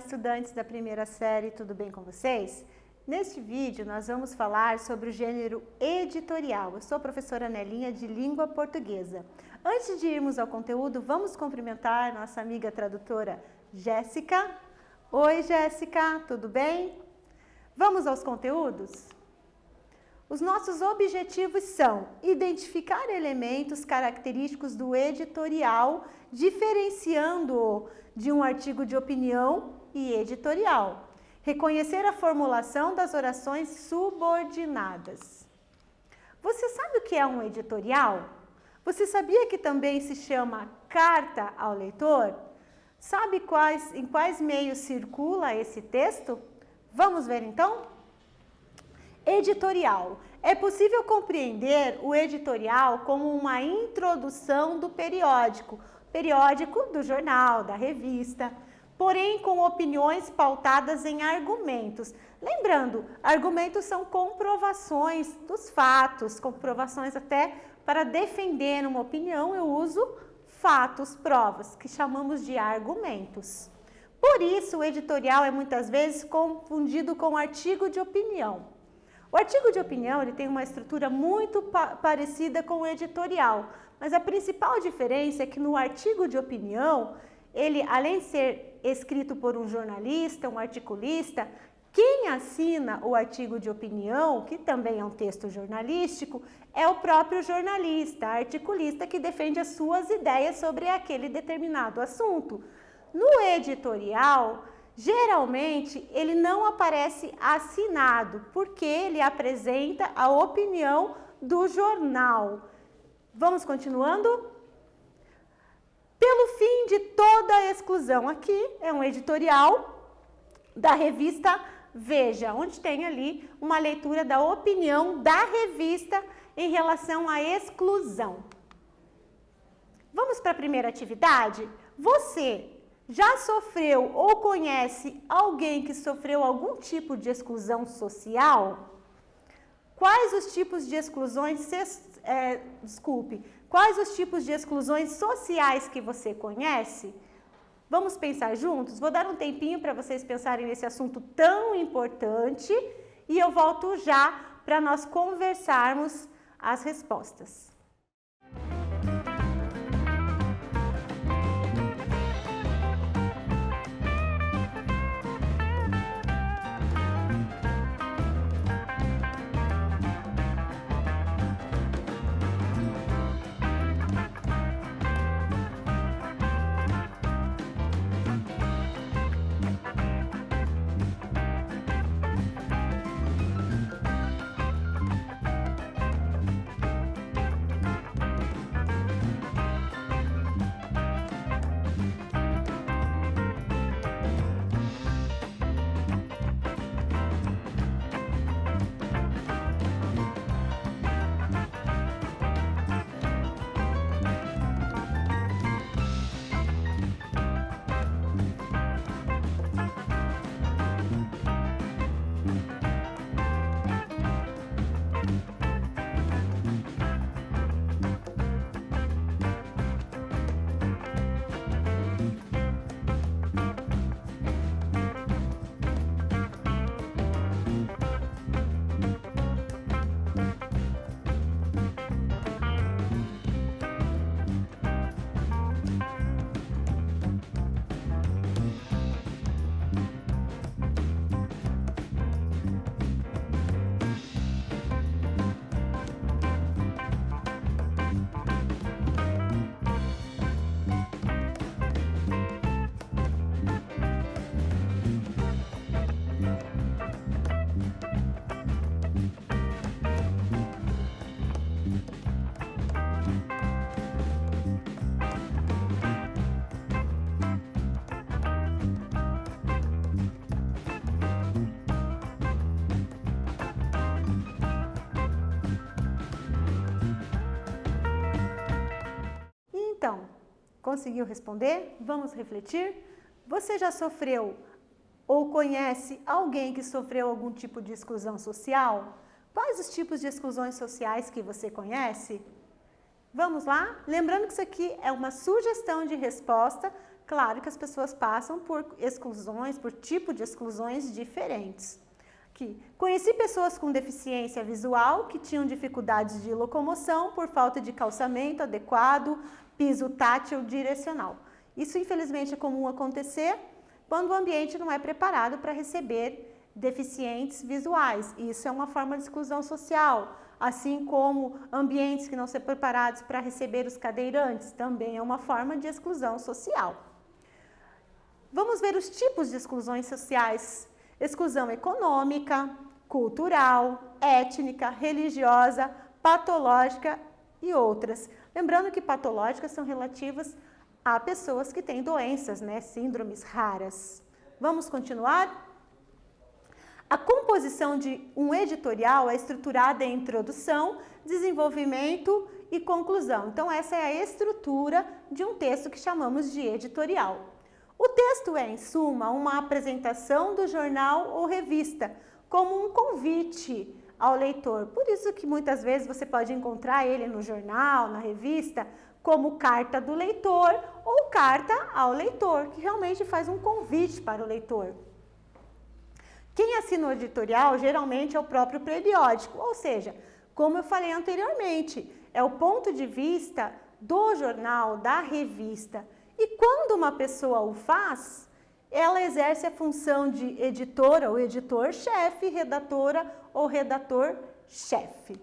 estudantes da primeira série, tudo bem com vocês? Neste vídeo nós vamos falar sobre o gênero editorial. Eu sou a professora Nelinha de Língua Portuguesa. Antes de irmos ao conteúdo, vamos cumprimentar nossa amiga tradutora Jéssica. Oi Jéssica, tudo bem? Vamos aos conteúdos? Os nossos objetivos são identificar elementos característicos do editorial, diferenciando-o de um artigo de opinião e editorial. Reconhecer a formulação das orações subordinadas. Você sabe o que é um editorial? Você sabia que também se chama carta ao leitor? Sabe em quais meios circula esse texto? Vamos ver então? Editorial. É possível compreender o editorial como uma introdução do periódico do jornal, da revista, porém com opiniões pautadas em argumentos. Lembrando, argumentos são comprovações dos fatos, comprovações até para defender uma opinião, eu uso fatos, provas, que chamamos de argumentos. Por isso, o editorial é muitas vezes confundido com artigo de opinião. O artigo de opinião ele tem uma estrutura muito parecida com o editorial, mas a principal diferença é que no artigo de opinião, ele, além de ser escrito por um jornalista, um articulista, quem assina o artigo de opinião, que também é um texto jornalístico, é o próprio jornalista, articulista que defende as suas ideias sobre aquele determinado assunto. No editorial, geralmente, ele não aparece assinado, porque ele apresenta a opinião do jornal. Vamos continuando? Pelo fim de toda a exclusão, aqui é um editorial da revista Veja, onde tem ali uma leitura da opinião da revista em relação à exclusão. Vamos para a primeira atividade? Você já sofreu ou conhece alguém que sofreu algum tipo de exclusão social? Quais os tipos de exclusões, quais os tipos de exclusões sociais que você conhece? Vamos pensar juntos? Vou dar um tempinho para vocês pensarem nesse assunto tão importante e eu volto já para nós conversarmos as respostas. Então, conseguiu responder? Vamos refletir? Você já sofreu ou conhece alguém que sofreu algum tipo de exclusão social? Quais os tipos de exclusões sociais que você conhece? Vamos lá? Lembrando que isso aqui é uma sugestão de resposta Claro que as pessoas passam por exclusões, por tipo de exclusões diferentes. Aqui, conheci pessoas com deficiência visual que tinham dificuldades de locomoção por falta de calçamento adequado, piso tátil direcional. Isso, infelizmente, é comum acontecer quando o ambiente não é preparado para receber deficientes visuais. Isso é uma forma de exclusão social, assim como ambientes que não são preparados para receber os cadeirantes, também é uma forma de exclusão social. Vamos ver os tipos de exclusões sociais. Exclusão econômica, cultural, étnica, religiosa, patológica e outras. Lembrando que patológicas são relativas a pessoas que têm doenças, né? Síndromes raras. Vamos continuar? A composição de um editorial é estruturada em introdução, desenvolvimento e conclusão. Então, essa é a estrutura de um texto que chamamos de editorial. O texto é, em suma, uma apresentação do jornal ou revista, como um convite ao leitor. Por isso que muitas vezes você pode encontrar ele no jornal, na revista, como carta do leitor ou carta ao leitor, que realmente faz um convite para o leitor. Quem assina o editorial geralmente é o próprio periódico, ou seja, como eu falei anteriormente, é o ponto de vista do jornal, da revista. E quando uma pessoa o faz, ela exerce a função de editora ou editor-chefe, redatora ou redator-chefe.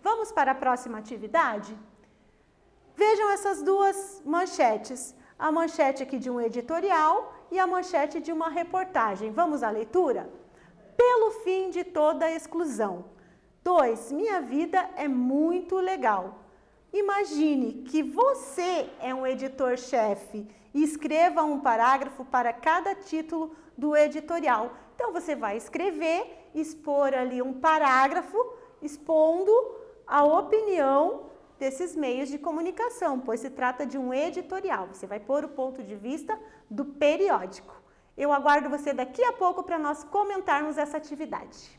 Vamos para a próxima atividade? Vejam essas duas manchetes. A manchete aqui de um editorial e a manchete de uma reportagem. Vamos à leitura? Pelo fim de toda a exclusão. 2. Minha vida é muito legal. Imagine que você é um editor-chefe e escreva um parágrafo para cada título do editorial. Então, você vai escrever, expor ali um parágrafo, expondo a opinião desses meios de comunicação, pois se trata de um editorial. Você vai pôr o ponto de vista do periódico. Eu aguardo você daqui a pouco para nós comentarmos essa atividade.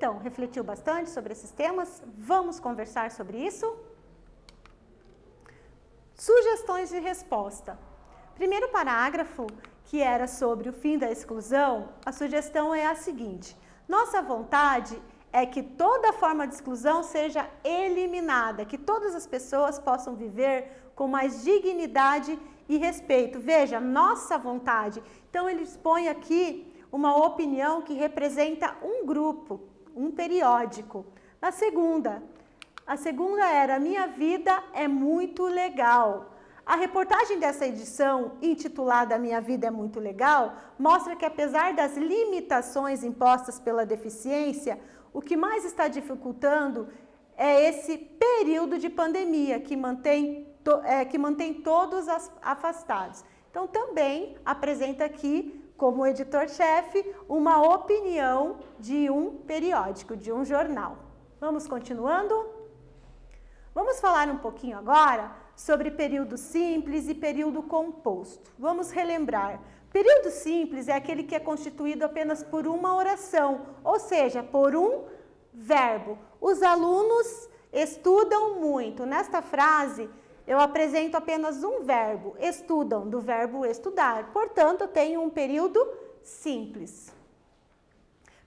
Então, refletiu bastante sobre esses temas? Vamos conversar sobre isso? Sugestões de resposta. Primeiro parágrafo, que era sobre o fim da exclusão, a sugestão é a seguinte: nossa vontade é que toda forma de exclusão seja eliminada, que todas as pessoas possam viver com mais dignidade e respeito. Veja, nossa vontade. Então, ele expõe aqui uma opinião que representa um grupo, um periódico. A segunda era: minha vida é muito legal. A reportagem dessa edição, intitulada Minha Vida é Muito Legal, mostra que apesar das limitações impostas pela deficiência, o que mais está dificultando é esse período de pandemia que mantém todos afastados. Então, também apresenta aqui, como editor-chefe, uma opinião de um periódico, de um jornal. Vamos continuando? Vamos falar um pouquinho agora sobre período simples e período composto. Vamos relembrar. Período simples é aquele que é constituído apenas por uma oração, ou seja, por um verbo. Os alunos estudam muito. Nesta frase, eu apresento apenas um verbo, estudam, do verbo estudar. Portanto, eu tenho um período simples.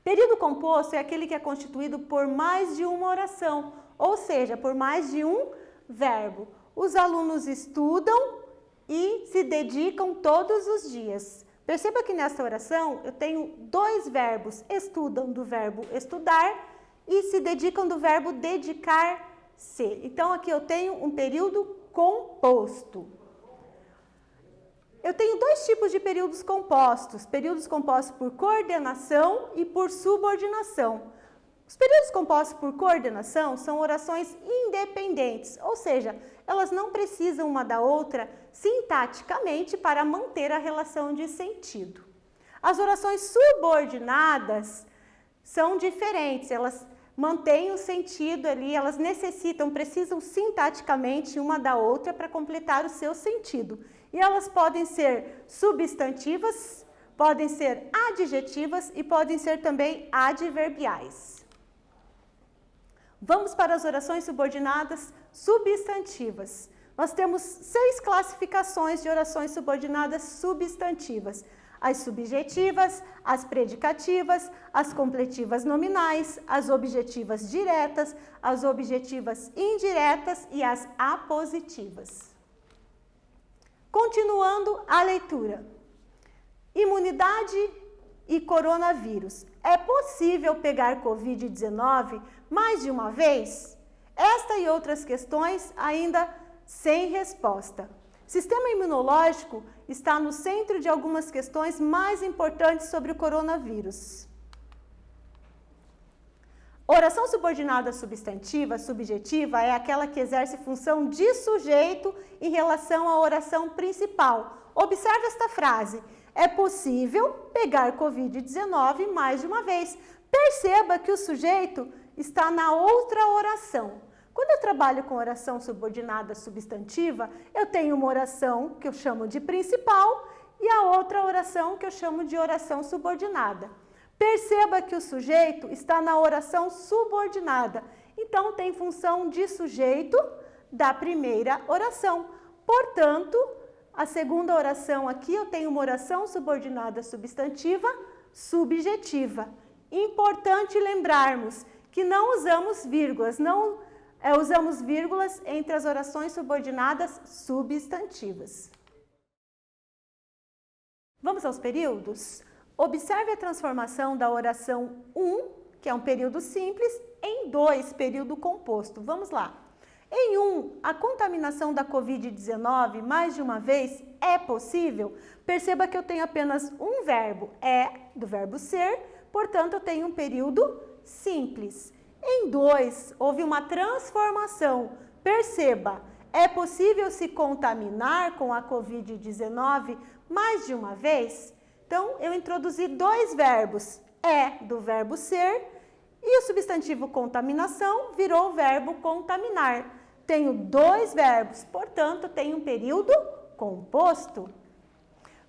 Período composto é aquele que é constituído por mais de uma oração, ou seja, por mais de um verbo. Os alunos estudam e se dedicam todos os dias. Perceba que nessa oração eu tenho dois verbos: estudam, do verbo estudar, e se dedicam, do verbo dedicar-se. Então, aqui eu tenho um período composto. Eu tenho dois tipos de períodos compostos por coordenação e por subordinação. Os períodos compostos por coordenação são orações independentes, ou seja, elas não precisam uma da outra sintaticamente para manter a relação de sentido. As orações subordinadas são diferentes, elas mantêm o sentido ali, elas precisam sintaticamente uma da outra para completar o seu sentido. E elas podem ser substantivas, podem ser adjetivas e podem ser também adverbiais. Vamos para as orações subordinadas substantivas. Nós temos 6 classificações de orações subordinadas substantivas: as subjetivas, as predicativas, as completivas nominais, as objetivas diretas, as objetivas indiretas e as apositivas. Continuando a leitura. Imunidade e coronavírus. É possível pegar Covid-19 mais de uma vez? Esta e outras questões ainda sem resposta. Sistema imunológico está no centro de algumas questões mais importantes sobre o coronavírus. Oração subordinada substantiva, subjetiva, é aquela que exerce função de sujeito em relação à oração principal. Observe esta frase: é possível pegar Covid-19 mais de uma vez. Perceba que o sujeito está na outra oração. Quando eu trabalho com oração subordinada substantiva, eu tenho uma oração que eu chamo de principal e a outra oração que eu chamo de oração subordinada. Perceba que o sujeito está na oração subordinada, então tem função de sujeito da primeira oração. Portanto, a segunda oração aqui eu tenho uma oração subordinada substantiva subjetiva. Importante lembrarmos que não usamos vírgulas, usamos vírgulas entre as orações subordinadas substantivas. Vamos aos períodos? Observe a transformação da oração 1, que é um período simples, em 2, período composto. Vamos lá. Em 1, a contaminação da Covid-19 mais de uma vez é possível? Perceba que eu tenho apenas um verbo, do verbo ser, portanto eu tenho um período simples. Em 2, houve uma transformação. Perceba, é possível se contaminar com a Covid-19 mais de uma vez? Então, eu introduzi 2 verbos, do verbo ser, e o substantivo contaminação virou o verbo contaminar. Tenho 2 verbos, portanto, tenho um período composto.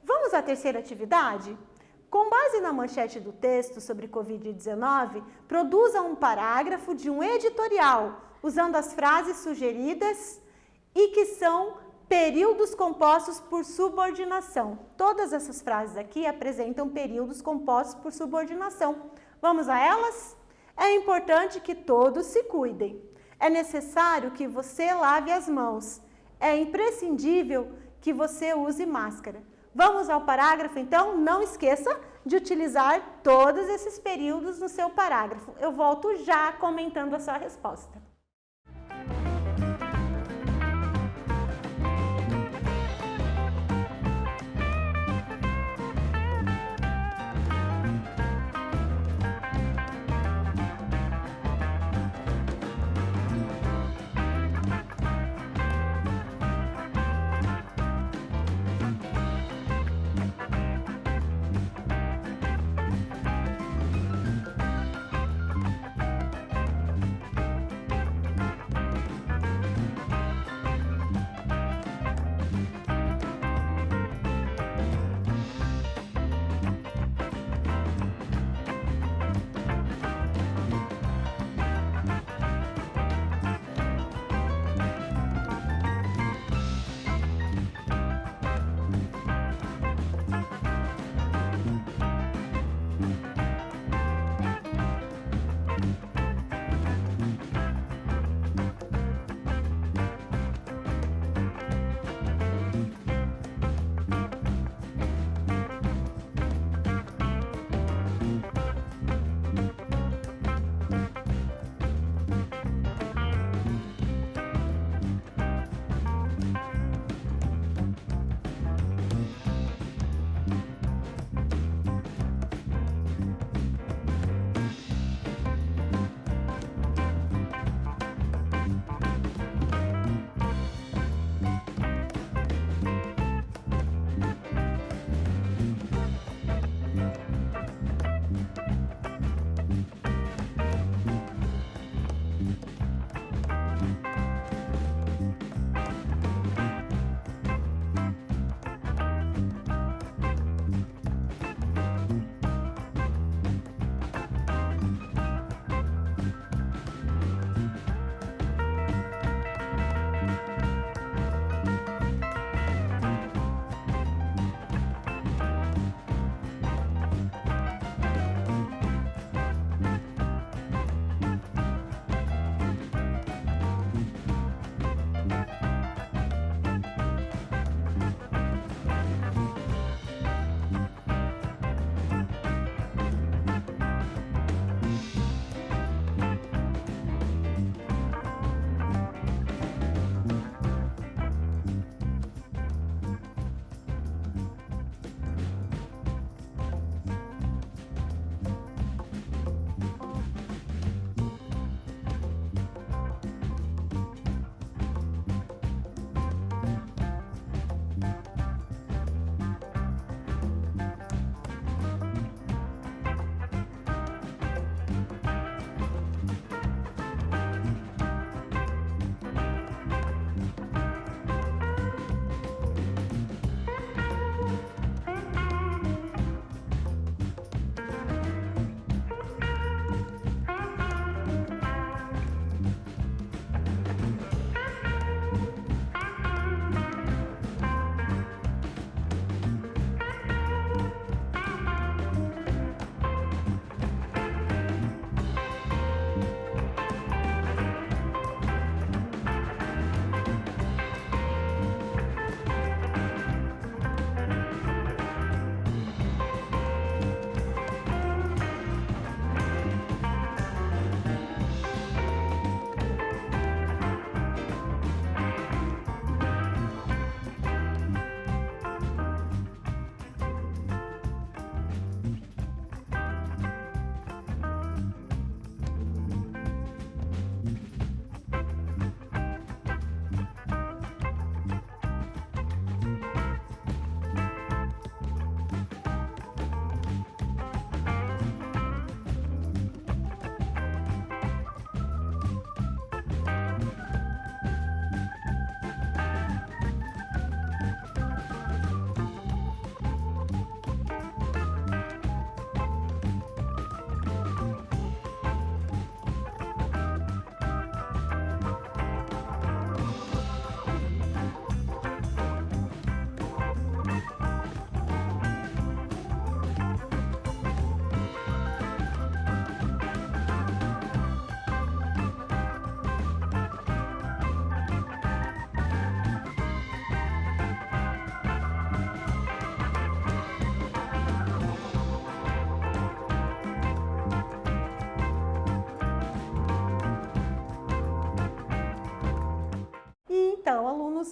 Vamos à terceira atividade? Com base na manchete do texto sobre Covid-19, produza um parágrafo de um editorial, usando as frases sugeridas e que são períodos compostos por subordinação. Todas essas frases aqui apresentam períodos compostos por subordinação. Vamos a elas? É importante que todos se cuidem. É necessário que você lave as mãos. É imprescindível que você use máscara. Vamos ao parágrafo, então? Não esqueça de utilizar todos esses períodos no seu parágrafo. Eu volto já comentando a sua resposta.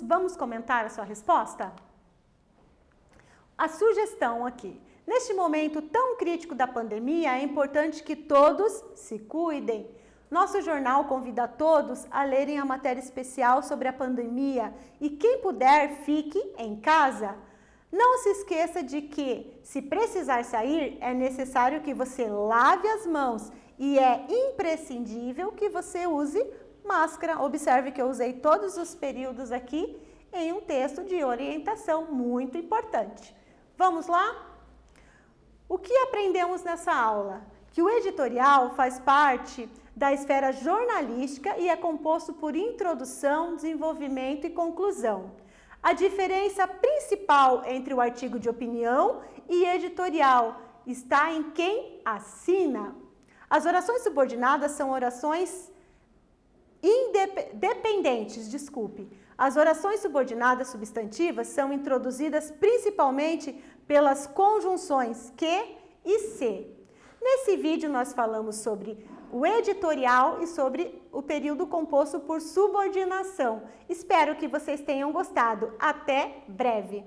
vamos comentar a sua resposta? A sugestão aqui. Neste momento tão crítico da pandemia, é importante que todos se cuidem. Nosso jornal convida a todos a lerem a matéria especial sobre a pandemia e quem puder, fique em casa. Não se esqueça de que, se precisar sair, é necessário que você lave as mãos e é imprescindível que você use máscara. Observe que eu usei todos os períodos aqui em um texto de orientação muito importante. Vamos lá? O que aprendemos nessa aula? Que o editorial faz parte da esfera jornalística e é composto por introdução, desenvolvimento e conclusão. A diferença principal entre o artigo de opinião e editorial está em quem assina. As orações subordinadas são orações dependentes, As orações subordinadas substantivas são introduzidas principalmente pelas conjunções que e se. Nesse vídeo nós falamos sobre o editorial e sobre o período composto por subordinação. Espero que vocês tenham gostado. Até breve!